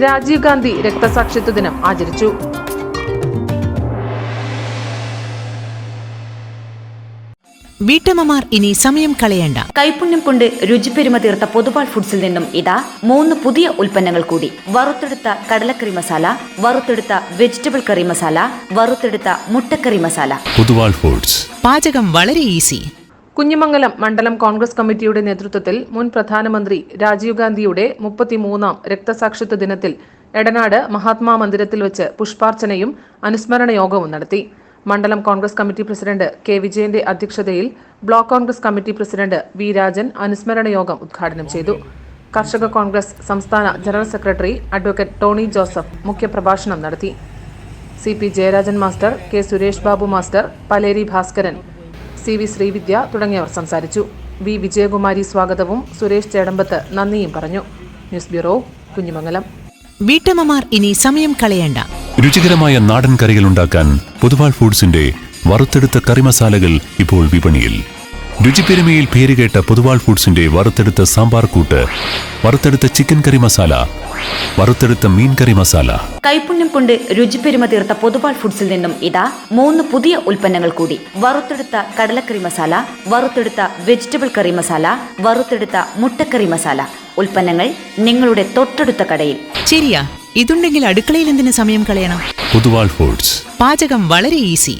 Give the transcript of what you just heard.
രാജീവ് ഗാന്ധി രക്തസാക്ഷിത്വ ദിനം ആചരിച്ചു. വീട്ടമ്മമാർ ഇനി സമയം കളയണ്ട. കൈപുണ്യം കൊണ്ട് രുചിപ്പെരുമ തീർത്ത പൊതുവാൾ ഫുഡ്സിൽ നിന്നും ഇതാ 3 പുതിയ ഉൽപ്പന്നങ്ങൾ കൂടി. വറുത്തെടുത്ത കടലക്കറി മസാല, വറുത്തെടുത്ത വെജിറ്റബിൾ കറി മസാല, വറുത്തെടുത്ത മുട്ടക്കറി മസാല. പൊതുവാൾ ഫുഡ്സ്. പാചകം വളരെ ഈസി. കുഞ്ഞിമംഗലം മണ്ഡലം കോൺഗ്രസ് കമ്മിറ്റിയുടെ നേതൃത്വത്തിൽ മുൻ പ്രധാനമന്ത്രി രാജീവ് ഗാന്ധിയുടെ 33ാം രക്തസാക്ഷിത്വ ദിനത്തിൽ എടനാട് മഹാത്മാ മന്ദിരത്തിൽ വെച്ച് പുഷ്പാർച്ചനയും അനുസ്മരണ യോഗവും നടത്തി. മണ്ഡലം കോൺഗ്രസ് കമ്മിറ്റി പ്രസിഡന്റ് കെ വിജയന്റെ അധ്യക്ഷതയിൽ block Congress committee president V Rajan അനുസ്മരണ യോഗം ഉദ്ഘാടനം ചെയ്തു. കർഷക കോൺഗ്രസ് സംസ്ഥാന general secretary advocate Tony Joseph മുഖ്യപ്രഭാഷണം നടത്തി. CP Jayarajan master, K Suresh Babu master, Paleri Bhaskaran, CV Srividya തുടങ്ങിയവർ സംസാരിച്ചു. വി വിജയകുമാരി സ്വാഗതവും സുരേഷ് ചേടമ്പത്ത് നന്ദിയും പറഞ്ഞു. News bureau, Kunhimangalam. വീട്ടമ്മമാർ ഇനി സമയം കളയണ്ട. രുചികരമായ നാടൻ കറികൾ ഉണ്ടാക്കാൻ പൊതുവാൾ ഫുഡ്സിന്റെ വറുത്തെടുത്ത കറി മസാലകൾ ഇപ്പോൾ വിപണിയിൽ. രുചിപ്പെരുമയിൽ പേരുകേട്ട പൊതുവാൾ ഫുഡ്സിന്റെ വറുത്തെടുത്ത സാമ്പാർ കൂട്ട്, വറുത്തെടുത്ത ചിക്കൻ കറി മസാല, വറുത്തെടുത്ത മീൻ കറി മസാല. കൈപുണ്യം കൊണ്ട് രുചിപ്പെരുമ തീർത്ത പൊതുവാൾ ഫുഡ്സിൽ നിന്നും ഇതാ 3 പുതിയ ഉൽപ്പന്നങ്ങൾ കൂടി. വറുത്തെടുത്ത കടലക്കറി മസാല, വറുത്തെടുത്ത വെജിറ്റബിൾ കറി മസാല, വറുത്തെടുത്ത മുട്ടക്കറി മസാല. ഉൽപ്പന്നങ്ങൾ നിങ്ങളുടെ തൊട്ടടുത്ത കടയിൽ. ശരിയാ, ഇതുണ്ടെങ്കിൽ അടുക്കളയിൽ എന്തിനു സമയം കളയണം? പൊതുവാൾ ഫുഡ്സ്. പാചകം വളരെ ഈസി.